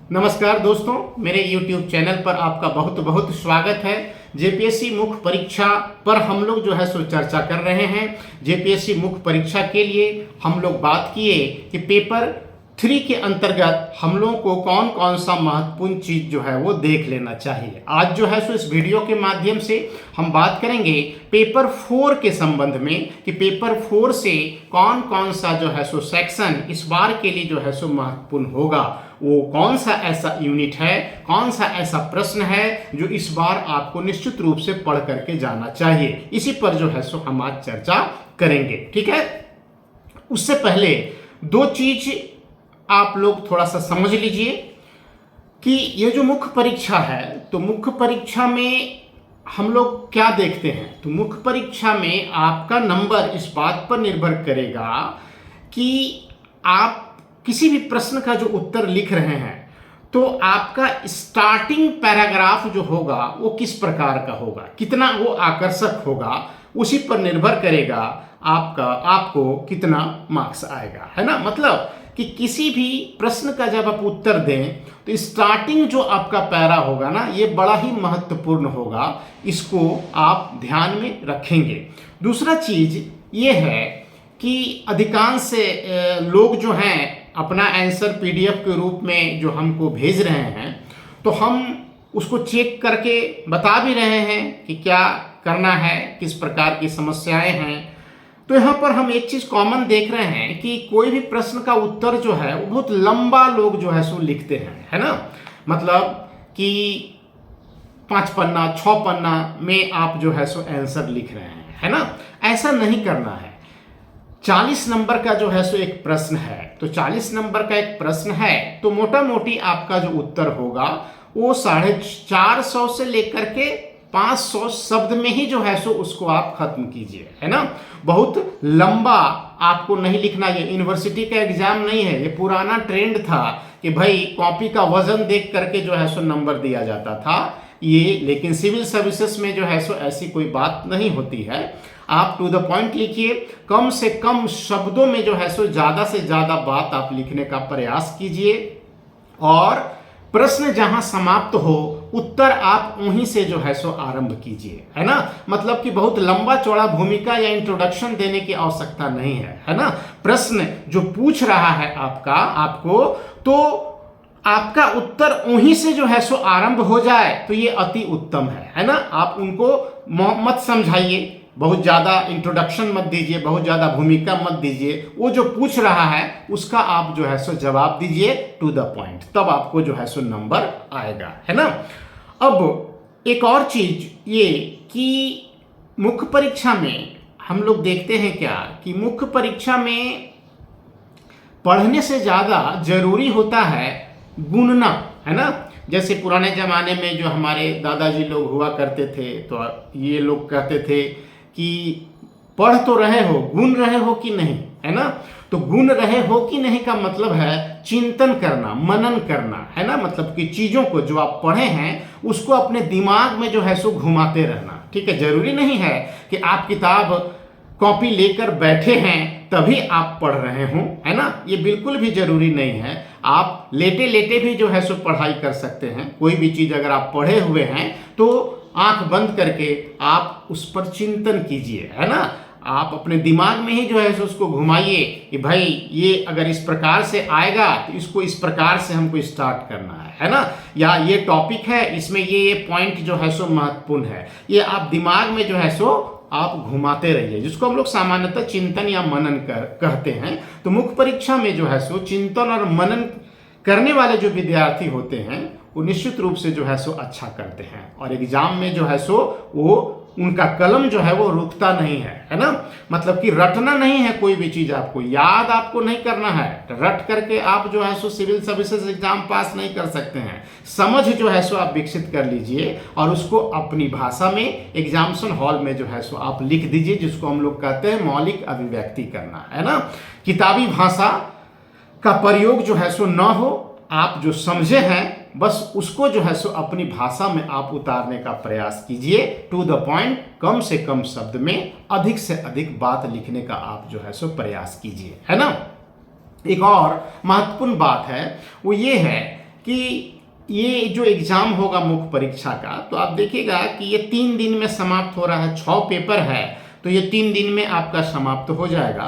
नमस्कार दोस्तों, मेरे YouTube चैनल पर आपका बहुत बहुत स्वागत है। जेपीएससी मुख्य परीक्षा पर हम लोग जो है सो चर्चा कर रहे हैं। जेपीएससी मुख्य परीक्षा के लिए हम लोग बात किए कि पेपर 3 के अंतर्गत हम लोगों को कौन कौन सा महत्वपूर्ण चीज जो है वो देख लेना चाहिए। आज जो है सो इस वीडियो के माध्यम से हम बात करेंगे पेपर 4 के संबंध में कि पेपर 4 से कौन कौन सा जो है सो सेक्शन इस बार के लिए जो है सो महत्वपूर्ण होगा। वो कौन सा ऐसा यूनिट है, कौन सा ऐसा प्रश्न है जो इस बार आपको निश्चित रूप से पढ़ करके जाना चाहिए। इसी पर जो है सो हम आज चर्चा करेंगे। ठीक है, उससे पहले दो चीज आप लोग थोड़ा सा समझ लीजिए कि ये जो मुख्य परीक्षा है, तो मुख्य परीक्षा में हम लोग क्या देखते हैं। तो मुख्य परीक्षा में आपका नंबर इस बात पर निर्भर करेगा कि आप किसी भी प्रश्न का जो उत्तर लिख रहे हैं तो आपका स्टार्टिंग पैराग्राफ जो होगा वो किस प्रकार का होगा, कितना वो आकर्षक होगा, उसी पर निर्भर करेगा आपको कितना मार्क्स आएगा, है ना। मतलब कि किसी भी प्रश्न का जब आप उत्तर दें तो स्टार्टिंग जो आपका पैरा होगा ना, ये बड़ा ही महत्वपूर्ण होगा, इसको आप ध्यान में रखेंगे। दूसरा चीज ये है कि अधिकांश लोग जो हैं अपना आंसर पीडीएफ के रूप में जो हमको भेज रहे हैं, तो हम उसको चेक करके बता भी रहे हैं कि क्या करना है, किस प्रकार की समस्याएं हैं। तो यहाँ पर हम एक चीज कॉमन देख रहे हैं कि कोई भी प्रश्न का उत्तर जो है वो बहुत लंबा लोग जो है सो लिखते हैं, है ना। मतलब कि 5 पन्ना 6 पन्ना में आप जो है सो आंसर लिख रहे हैं, है ना। ऐसा नहीं करना है। 40 नंबर का जो है सो एक प्रश्न है, तो 40 नंबर का एक प्रश्न है तो मोटा मोटी आपका जो उत्तर होगा वो 450 से लेकर के 500 शब्द में ही जो है सो उसको आप खत्म कीजिए, है ना। बहुत लंबा आपको नहीं लिखना। ये यूनिवर्सिटी का एग्जाम नहीं है, ये पुराना ट्रेंड था कि भाई कॉपी का वजन देख करके जो है सो नंबर दिया जाता था ये। लेकिन सिविल सर्विसेज में जो है सो ऐसी कोई बात नहीं होती है। आप टू द पॉइंट लिखिए, कम से कम शब्दों में जो है सो ज्यादा से ज्यादा बात आप लिखने का प्रयास कीजिए, और प्रश्न जहां समाप्त हो उत्तर आप वहीं से जो है सो आरंभ कीजिए, है ना। मतलब कि बहुत लंबा चौड़ा भूमिका या इंट्रोडक्शन देने की आवश्यकता नहीं है ना। प्रश्न जो पूछ रहा है आपको तो आपका उत्तर वहीं से जो है सो आरंभ हो जाए तो ये अति उत्तम है ना। आप उनको मत समझाइए, बहुत ज़्यादा इंट्रोडक्शन मत दीजिए, बहुत ज़्यादा भूमिका मत दीजिए। वो जो पूछ रहा है उसका आप जो है सो जवाब दीजिए टू द पॉइंट, तब आपको जो है सो नंबर आएगा, है ना। अब एक और चीज ये कि मुख्य परीक्षा में हम लोग देखते हैं क्या कि मुख्य परीक्षा में पढ़ने से ज़्यादा जरूरी होता है गुणना, है ना। जैसे पुराने ज़माने में जो हमारे दादाजी लोग हुआ करते थे, तो ये लोग कहते थे कि पढ़ तो रहे हो, गुण रहे हो कि नहीं, है ना। तो गुण रहे हो कि नहीं का मतलब है चिंतन करना, मनन करना, है ना। मतलब कि चीज़ों को जो आप पढ़े हैं उसको अपने दिमाग में जो है सो घुमाते रहना। ठीक है, जरूरी नहीं है कि आप किताब कॉपी लेकर बैठे हैं तभी आप पढ़ रहे हों, है ना। ये बिल्कुल भी जरूरी नहीं है। आप लेटे लेटे भी जो है सो पढ़ाई कर सकते हैं। कोई भी चीज़ अगर आप पढ़े हुए हैं तो आंख बंद करके आप उस पर चिंतन कीजिए, है ना। आप अपने दिमाग में ही जो है सो उसको घुमाइए कि भाई ये अगर इस प्रकार से आएगा तो इसको इस प्रकार से हमको स्टार्ट करना है ना। या ये टॉपिक है, इसमें ये पॉइंट जो है सो महत्वपूर्ण है, ये आप दिमाग में जो है सो आप घुमाते रहिए, जिसको हम लोग सामान्यतः चिंतन या मनन कहते हैं। तो मुख्य परीक्षा में जो है सो चिंतन और मनन करने वाले जो विद्यार्थी होते हैं वो निश्चित रूप से जो है सो अच्छा करते हैं, और एग्जाम में जो है सो वो उनका कलम जो है वो रुकता नहीं है ना। मतलब कि रटना नहीं है, कोई भी चीज आपको याद आपको नहीं करना है। रट करके आप जो है सो सिविल सर्विसेज एग्जाम पास नहीं कर सकते हैं। समझ जो है सो आप विकसित कर लीजिए और उसको अपनी भाषा में एग्जामिनेशन हॉल में जो है सो आप लिख दीजिए, जिसको हम लोग कहते हैं मौलिक अभिव्यक्ति करना, है ना। किताबी भाषा का प्रयोग जो है सो न हो, आप जो समझे हैं बस उसको जो है सो अपनी भाषा में आप उतारने का प्रयास कीजिए, टू द पॉइंट, कम से कम शब्द में अधिक से अधिक बात लिखने का आप जो है सो प्रयास कीजिए, है ना। एक और महत्वपूर्ण बात है वो ये है कि ये जो एग्ज़ाम होगा मुख्य परीक्षा का, तो आप देखिएगा कि ये 3 दिन में समाप्त हो रहा है। 6 पेपर है, तो ये 3 दिन में आपका समाप्त हो जाएगा।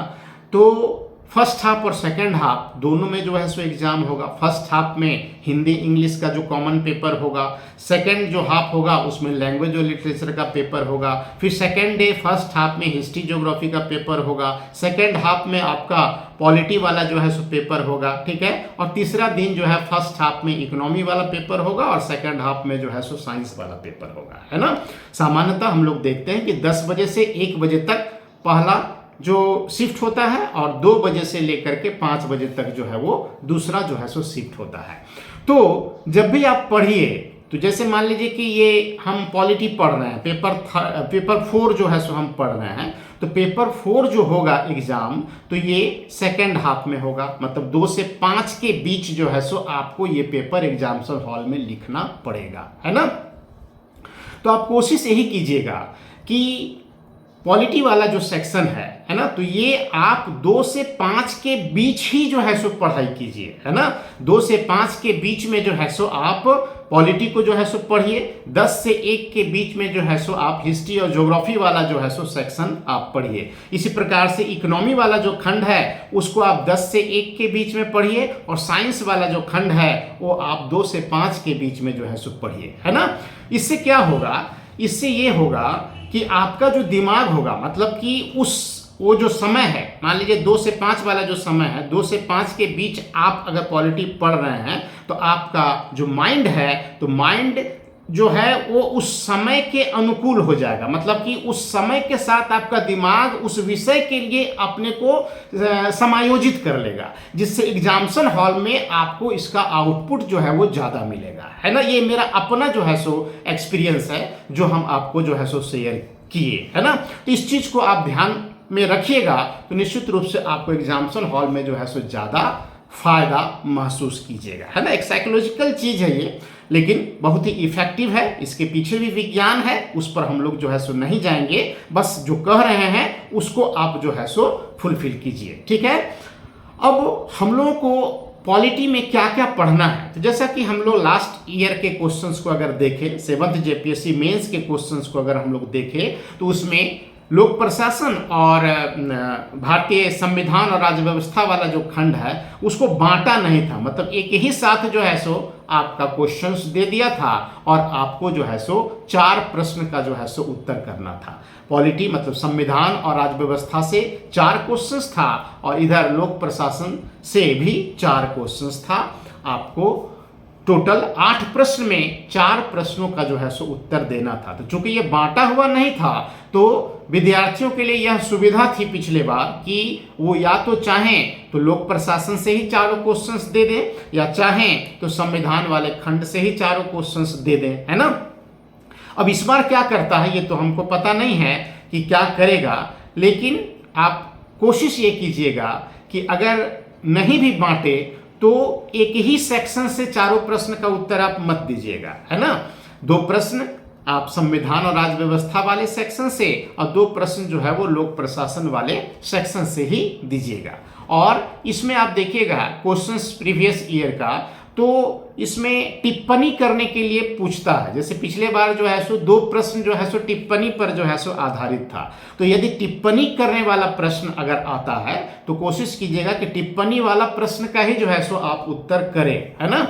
तो फर्स्ट हाफ और सेकंड हाफ दोनों में जो है सो एग्ज़ाम होगा। फर्स्ट हाफ में हिंदी इंग्लिश का जो कॉमन पेपर होगा, सेकंड जो हाफ होगा उसमें लैंग्वेज और लिटरेचर का पेपर होगा। फिर सेकंड डे फर्स्ट हाफ में हिस्ट्री ज्योग्राफी का पेपर होगा, सेकंड हाफ में आपका पॉलिटी वाला जो है सो पेपर होगा, ठीक है। और तीसरा दिन जो है फर्स्ट हाफ में इकोनॉमी वाला पेपर होगा और सेकंड हाफ में जो है सो साइंस वाला पेपर होगा, है ना। सामान्यतः हम लोग देखते हैं कि 10 बजे से 1 बजे तक पहला जो शिफ्ट होता है और 2 बजे से लेकर के 5 बजे तक जो है वो दूसरा जो है सो शिफ्ट होता है। तो जब भी आप पढ़िए, तो जैसे मान लीजिए कि ये हम पॉलिटी पढ़ रहे हैं, पेपर 4 जो है सो हम पढ़ रहे हैं, तो पेपर 4 जो होगा एग्जाम, तो ये सेकंड हाफ में होगा, मतलब 2 से 5 के बीच जो है सो आपको ये पेपर एग्जामिनेशन हॉल में लिखना पड़ेगा, है ना। तो आप कोशिश यही कीजिएगा कि पॉलिटी वाला जो सेक्शन है ना, तो ये आप 2 से 5 के बीच ही जो है सो पढ़ाई कीजिए, है ना। 2 से 5 के बीच में जो है सो आप पॉलिटी को जो है सो पढ़िए। 10 से 1 के बीच में जो है सो आप हिस्ट्री और ज्योग्राफी वाला जो है सो सेक्शन आप पढ़िए। इसी प्रकार से इकोनॉमी वाला जो खंड है उसको आप 10 से 1 के बीच में पढ़िए, और साइंस वाला जो खंड है वो आप 2 से 5 के बीच में जो है सो पढ़िए, है ना। इससे क्या होगा, इससे ये होगा कि आपका जो दिमाग होगा, मतलब कि वो जो समय है, मान लीजिए 2 से 5 वाला जो समय है, 2 से 5 के बीच आप अगर पॉलिटी पढ़ रहे हैं, तो आपका जो माइंड है, तो माइंड जो है वो उस समय के अनुकूल हो जाएगा, मतलब कि उस समय के साथ आपका दिमाग उस विषय के लिए अपने को समायोजित कर लेगा, जिससे एग्जामिनेशन हॉल में आपको इसका आउटपुट जो है वो ज़्यादा मिलेगा, है ना। ये मेरा अपना जो है सो एक्सपीरियंस है जो हम आपको जो है सो शेयर किए, है ना। तो इस चीज़ को आप ध्यान में रखिएगा, तो निश्चित रूप से आपको एग्जामिनेशन हॉल में जो है सो ज़्यादा फायदा महसूस कीजिएगा, है ना। एक साइकोलॉजिकल चीज़ है ये, लेकिन बहुत ही इफेक्टिव है। इसके पीछे भी विज्ञान है, उस पर हम लोग जो है सो नहीं जाएंगे, बस जो कह रहे हैं उसको आप जो है सो फुलफिल कीजिए, ठीक है। अब हम लोगों को पॉलिटी में क्या क्या पढ़ना है, तो जैसा कि हम लोग लास्ट ईयर के क्वेश्चंस को अगर देखें, 7th JPSC मेंस के क्वेश्चंस को अगर हम लोग देखें, तो उसमें लोक प्रशासन और भारतीय संविधान और राज्य व्यवस्था वाला जो खंड है उसको बांटा नहीं था, मतलब एक ही साथ जो है सो आपका क्वेश्चंस दे दिया था और आपको जो है सो 4 प्रश्न का जो है सो उत्तर करना था। पॉलिटी मतलब संविधान और राज्य व्यवस्था से 4 क्वेश्चंस था, और इधर लोक प्रशासन से भी 4 क्वेश्चंस था। आपको टोटल 8 प्रश्न में 4 प्रश्नों का जो है सो उत्तर देना था। तो चूंकि ये बांटा हुआ नहीं था, तो विद्यार्थियों के लिए यह सुविधा थी पिछले बार कि वो या तो चाहें तो लोक प्रशासन से ही 4 क्वेश्चंस दे दें, या चाहें तो संविधान वाले खंड से ही 4 क्वेश्चंस दे दें, है ना। अब इस बार क्या करता है ये तो हमको पता नहीं है कि क्या करेगा, लेकिन आप कोशिश ये कीजिएगा कि अगर नहीं भी बांटे तो एक ही सेक्शन से 4 प्रश्न का उत्तर आप मत दीजिएगा, है ना। 2 प्रश्न आप संविधान और राज्य व्यवस्था वाले सेक्शन से, और 2 प्रश्न जो है वो लोक प्रशासन वाले सेक्शन से ही दीजिएगा। और इसमें आप देखिएगा क्वेश्चंस प्रीवियस ईयर का, तो इसमें टिप्पणी करने के लिए पूछता है। जैसे पिछले बार जो है सो 2 प्रश्न जो है सो टिप्पणी पर जो है सो आधारित था, तो यदि टिप्पणी करने वाला प्रश्न अगर आता है तो कोशिश कीजिएगा कि टिप्पणी वाला प्रश्न का ही जो है सो आप उत्तर करें, है ना।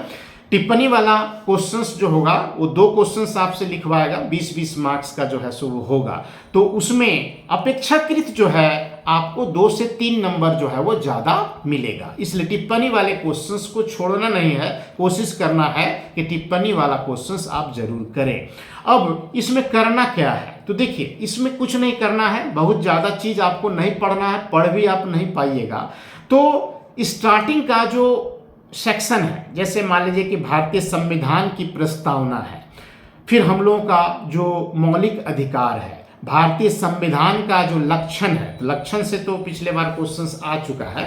टिप्पणी वाला क्वेश्चंस जो होगा वो 2 क्वेश्चंस आपसे लिखवाएगा, 20-20 मार्क्स का जो है सो वो होगा। तो उसमें अपेक्षाकृत जो है आपको 2 से 3 नंबर जो है वो ज़्यादा मिलेगा, इसलिए टिप्पणी वाले क्वेश्चंस को छोड़ना नहीं है, कोशिश करना है कि टिप्पणी वाला क्वेश्चंस आप जरूर करें। अब इसमें करना क्या है, तो देखिए इसमें कुछ नहीं करना है, बहुत ज़्यादा चीज़ आपको नहीं पढ़ना है, पढ़ भी आप नहीं पाइएगा। तो स्टार्टिंग का जो सेक्शन है, जैसे मान लीजिए कि भारतीय संविधान की प्रस्तावना है, फिर हम लोगों का जो मौलिक अधिकार है, भारतीय संविधान का जो लक्षण है, तो लक्षण से तो पिछले बार क्वेश्चंस आ चुका है,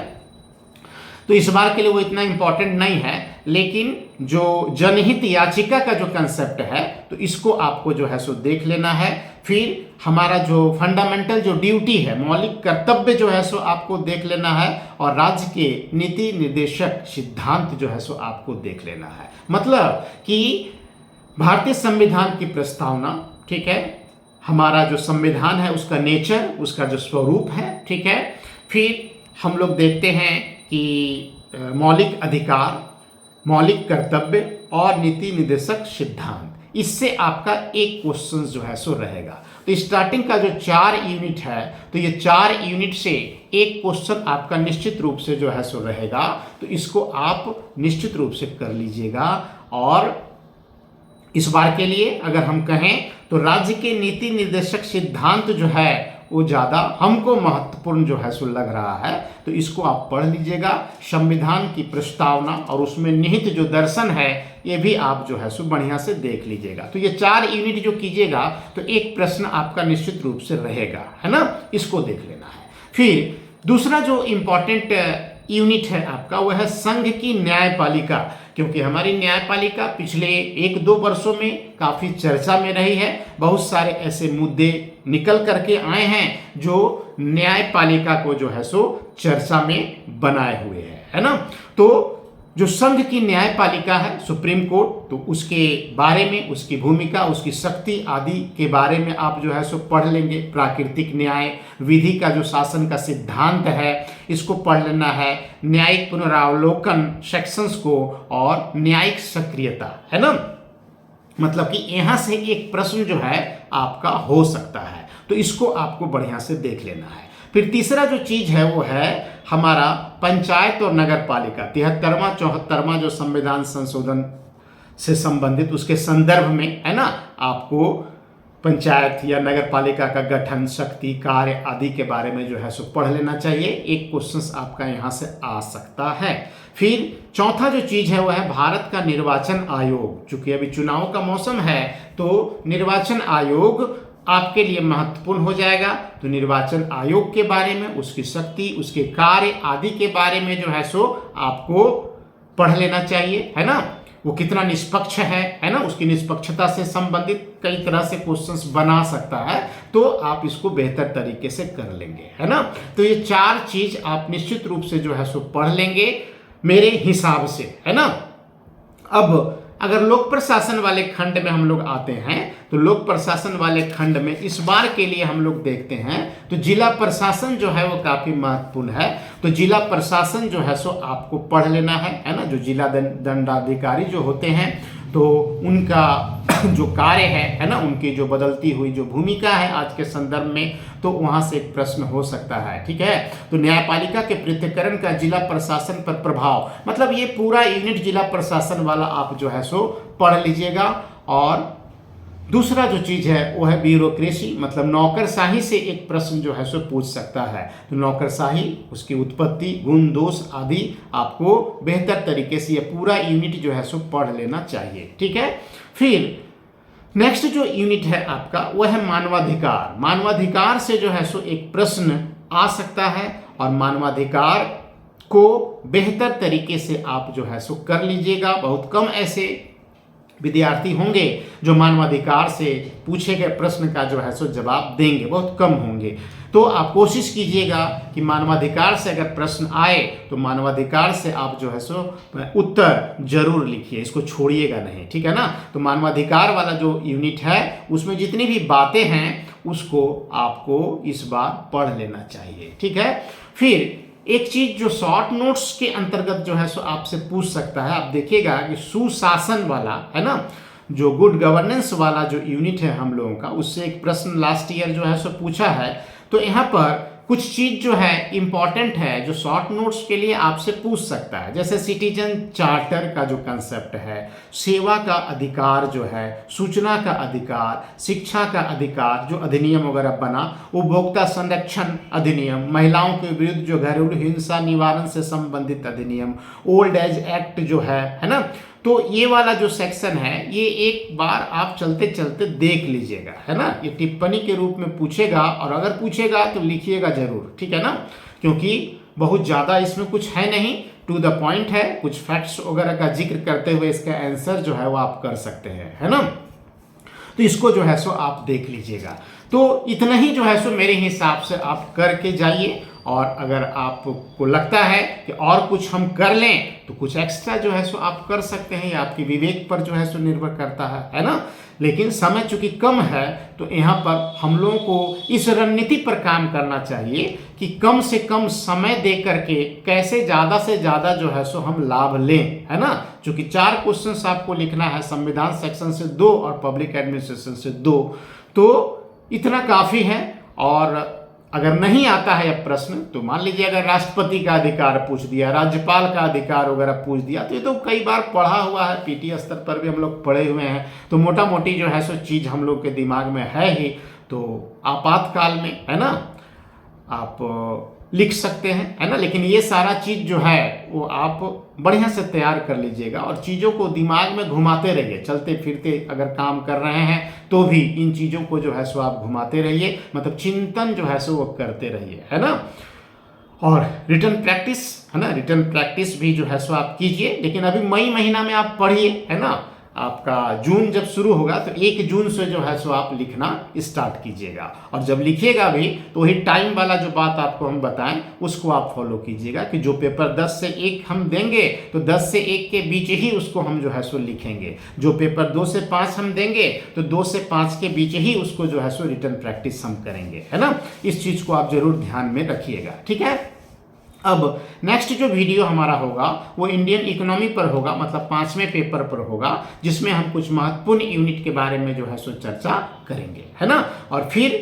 तो इस बार के लिए वो इतना इंपॉर्टेंट नहीं है, लेकिन जो जनहित याचिका का जो कंसेप्ट है तो इसको आपको जो है सो देख लेना है। फिर हमारा जो फंडामेंटल जो ड्यूटी है, मौलिक कर्तव्य जो है सो आपको देख लेना है, और राज्य के नीति निर्देशक सिद्धांत जो है सो आपको देख लेना है। मतलब कि भारतीय संविधान की प्रस्तावना, ठीक है, हमारा जो संविधान है उसका नेचर, उसका जो स्वरूप है, ठीक है। फिर हम लोग देखते हैं कि मौलिक अधिकार, मौलिक कर्तव्य और नीति निर्देशक सिद्धांत, इससे आपका एक क्वेश्चन जो है सो रहेगा। तो स्टार्टिंग का जो 4 यूनिट है, तो ये 4 यूनिट से एक क्वेश्चन आपका निश्चित रूप से जो है सो रहेगा। तो इसको आप निश्चित रूप से कर लीजिएगा। और इस बार के लिए अगर हम कहें तो राज्य के नीति निर्देशक सिद्धांत जो है वो ज़्यादा हमको महत्वपूर्ण जो है सो लग रहा है। तो इसको आप पढ़ लीजिएगा। संविधान की प्रस्तावना और उसमें निहित जो दर्शन है ये भी आप जो है सो बढ़िया से देख लीजिएगा। तो ये 4 यूनिट जो कीजिएगा तो एक प्रश्न आपका निश्चित रूप से रहेगा, है ना, इसको देख लेना है। फिर दूसरा जो इम्पोर्टेंट यूनिट है आपका वह है संघ की न्यायपालिका, क्योंकि हमारी न्यायपालिका पिछले 1-2 वर्षों में काफ़ी चर्चा में रही है। बहुत सारे ऐसे मुद्दे निकल करके आए हैं जो न्यायपालिका को जो है सो चर्चा में बनाए हुए हैं, है ना। तो जो संघ की न्यायपालिका है, सुप्रीम कोर्ट, तो उसके बारे में, उसकी भूमिका, उसकी शक्ति आदि के बारे में आप जो है सो पढ़ लेंगे। प्राकृतिक न्याय विधि का जो शासन का सिद्धांत है इसको पढ़ लेना है। न्यायिक पुनरावलोकन सेक्शंस को और न्यायिक सक्रियता, है ना, मतलब कि यहाँ से एक प्रश्न जो है आपका हो सकता है। तो इसको आपको बढ़िया से देख लेना है। फिर तीसरा जो चीज है वो है हमारा पंचायत और नगर पालिका, 73वां 74वां जो संविधान संशोधन से संबंधित उसके संदर्भ में, है ना, आपको पंचायत या नगर पालिका का गठन, शक्ति, कार्य आदि के बारे में जो है सो पढ़ लेना चाहिए। एक क्वेश्चन आपका यहाँ से आ सकता है। फिर चौथा जो चीज है वह है भारत का निर्वाचन आयोग। चूंकि अभी चुनाव का मौसम है तो निर्वाचन आयोग आपके लिए महत्वपूर्ण हो जाएगा। तो निर्वाचन आयोग के बारे में, उसकी शक्ति, उसके कार्य आदि के बारे में जो है सो आपको पढ़ लेना चाहिए, है ना। वो कितना निष्पक्ष है ना, उसकी निष्पक्षता से संबंधित कई तरह से क्वेश्चंस बना सकता है। तो आप इसको बेहतर तरीके से कर लेंगे, है ना। तो ये 4 चीज आप निश्चित रूप से जो है सो पढ़ लेंगे मेरे हिसाब से, है ना। अब अगर लोक प्रशासन वाले खंड में हम लोग आते हैं तो लोक प्रशासन वाले खंड में इस बार के लिए हम लोग देखते हैं तो जिला प्रशासन जो है वो काफी महत्वपूर्ण है। तो जिला प्रशासन जो है सो आपको पढ़ लेना है ना। जो जिला दंडाधिकारी जो होते हैं तो उनका जो कार्य है ना, उनकी जो बदलती हुई जो भूमिका है आज के संदर्भ में, तो वहां से एक प्रश्न हो सकता है, ठीक है। तो न्यायपालिका के पृथक्करण का जिला प्रशासन पर प्रभाव, मतलब ये पूरा यूनिट जिला प्रशासन वाला आप जो है सो पढ़ लीजिएगा। और दूसरा जो चीज है वो है ब्यूरोक्रेसी, मतलब नौकरशाही से एक प्रश्न जो है सो पूछ सकता है। तो नौकरशाही, उसकी उत्पत्ति, गुण, दोष आदि आपको बेहतर तरीके से ये पूरा यूनिट जो है सो पढ़ लेना चाहिए, ठीक है। फिर नेक्स्ट जो यूनिट है आपका वह है मानवाधिकार। मानवाधिकार से जो है सो एक प्रश्न आ सकता है और मानवाधिकार को बेहतर तरीके से आप जो है सो कर लीजिएगा। बहुत कम ऐसे विद्यार्थी होंगे जो मानवाधिकार से पूछे गए प्रश्न का जो है सो जवाब देंगे, बहुत कम होंगे। तो आप कोशिश कीजिएगा कि मानवाधिकार से अगर प्रश्न आए तो मानवाधिकार से आप जो है सो उत्तर जरूर लिखिए, इसको छोड़िएगा नहीं, ठीक है ना। तो मानवाधिकार वाला जो यूनिट है उसमें जितनी भी बातें हैं उसको आपको इस बार पढ़ लेना चाहिए, ठीक है। फिर एक चीज जो शॉर्ट नोट्स के अंतर्गत जो है सो आपसे पूछ सकता है, आप देखिएगा कि सुशासन वाला, है ना, जो गुड गवर्नेंस वाला जो यूनिट है हम लोगों का, उससे एक प्रश्न लास्ट ईयर जो है सो पूछा है। तो यहाँ पर कुछ चीज जो है इंपॉर्टेंट है जो शॉर्ट नोट्स के लिए आपसे पूछ सकता है, जैसे सिटीजन चार्टर का जो कंसेप्ट है, सेवा का अधिकार जो है, सूचना का अधिकार, शिक्षा का अधिकार जो अधिनियम वगैरह बना, उपभोक्ता संरक्षण अधिनियम, महिलाओं के विरुद्ध जो घरेलू हिंसा निवारण से संबंधित अधिनियम, ओल्ड एज एक्ट जो है ना। तो ये वाला जो सेक्शन है ये एक बार आप चलते चलते देख लीजिएगा, है ना। ये टिप्पणी के रूप में पूछेगा और अगर पूछेगा तो लिखिएगा जरूर, ठीक है ना, क्योंकि बहुत ज़्यादा इसमें कुछ है नहीं, टू द पॉइंट है। कुछ फैक्ट्स वगैरह का जिक्र करते हुए इसका आंसर जो है वो आप कर सकते हैं, है ना। तो इसको जो है सो आप देख लीजिएगा। तो इतना ही जो है सो मेरे हिसाब से आप करके जाइए, और अगर आपको लगता है कि और कुछ हम कर लें तो कुछ एक्स्ट्रा जो है सो आप कर सकते हैं, या आपके विवेक पर जो है सो निर्भर करता है ना। लेकिन समय चूंकि कम है तो यहाँ पर हम लोगों को इस रणनीति पर काम करना चाहिए कि कम से कम समय दे करके कैसे ज़्यादा से ज़्यादा जो है सो हम लाभ लें, है ना। चूंकि 4 क्वेश्चंस आपको लिखना है, संविधान सेक्शन से 2 और पब्लिक एडमिनिस्ट्रेशन से 2, तो इतना काफ़ी है। और अगर नहीं आता है यह प्रश्न तो मान लीजिए अगर राष्ट्रपति का अधिकार पूछ दिया, राज्यपाल का अधिकार वगैरह पूछ दिया, तो ये तो कई बार पढ़ा हुआ है, पीटी स्तर पर भी हम लोग पढ़े हुए हैं, तो मोटा मोटी जो है सो चीज़ हम लोग के दिमाग में है ही। तो आपातकाल में, है ना, आप लिख सकते हैं, है ना। लेकिन ये सारा चीज़ जो है वो आप बढ़िया से तैयार कर लीजिएगा, और चीज़ों को दिमाग में घुमाते रहिए। चलते फिरते अगर काम कर रहे हैं तो भी इन चीज़ों को जो है सो आप घुमाते रहिए, मतलब चिंतन जो है सो वो करते रहिए, है ना। और रिटर्न प्रैक्टिस, है ना, रिटर्न प्रैक्टिस भी जो है सो आप कीजिए। लेकिन अभी मई महीना में आप पढ़िए, है ना। आपका जून जब शुरू होगा तो 1 जून से जो है सो आप लिखना स्टार्ट कीजिएगा, और जब लिखिएगा भी तो वही टाइम वाला जो बात आपको हम बताएं उसको आप फॉलो कीजिएगा, कि जो पेपर 10 से 1 हम देंगे तो 10 से 1 के बीच ही उसको हम जो है सो लिखेंगे। जो पेपर 2 से 5 हम देंगे तो 2 से 5 के बीच ही उसको जो है सो रिटर्न प्रैक्टिस हम करेंगे, है ना। इस चीज़ को आप जरूर ध्यान में रखिएगा, ठीक है। अब नेक्स्ट जो वीडियो हमारा होगा वो इंडियन इकोनॉमी पर होगा, मतलब 5वें पेपर पर होगा, जिसमें हम कुछ महत्वपूर्ण यूनिट के बारे में जो है सो चर्चा करेंगे, है ना। और फिर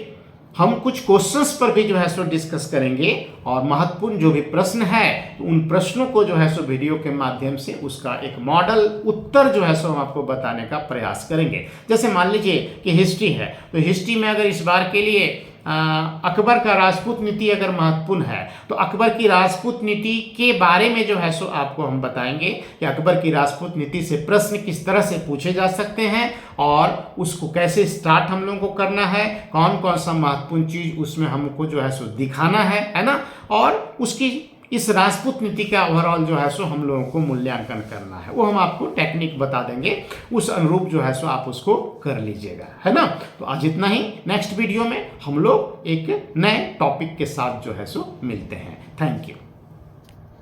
हम कुछ क्वेश्चंस पर भी जो है सो डिस्कस करेंगे, और महत्वपूर्ण जो भी प्रश्न है तो उन प्रश्नों को जो है सो वीडियो के माध्यम से उसका एक मॉडल उत्तर जो है सो हम आपको बताने का प्रयास करेंगे। जैसे मान लीजिए कि हिस्ट्री है, तो हिस्ट्री में अगर इस बार के लिए अकबर का राजपूत नीति अगर महत्वपूर्ण है तो अकबर की राजपूत नीति के बारे में जो है सो आपको हम बताएंगे कि अकबर की राजपूत नीति से प्रश्न किस तरह से पूछे जा सकते हैं, और उसको कैसे स्टार्ट हम लोगों को करना है, कौन कौन सा महत्वपूर्ण चीज उसमें हमको जो है सो दिखाना है ना। और उसकी इस राजपूत नीति का ओवरऑल जो है सो हम लोगों को मूल्यांकन करना है, वो हम आपको टेक्निक बता देंगे, उस अनुरूप जो है सो आप उसको कर लीजिएगा, है ना। तो आज इतना ही। नेक्स्ट वीडियो में हम लोग एक नए टॉपिक के साथ जो है सो मिलते हैं। Thank you.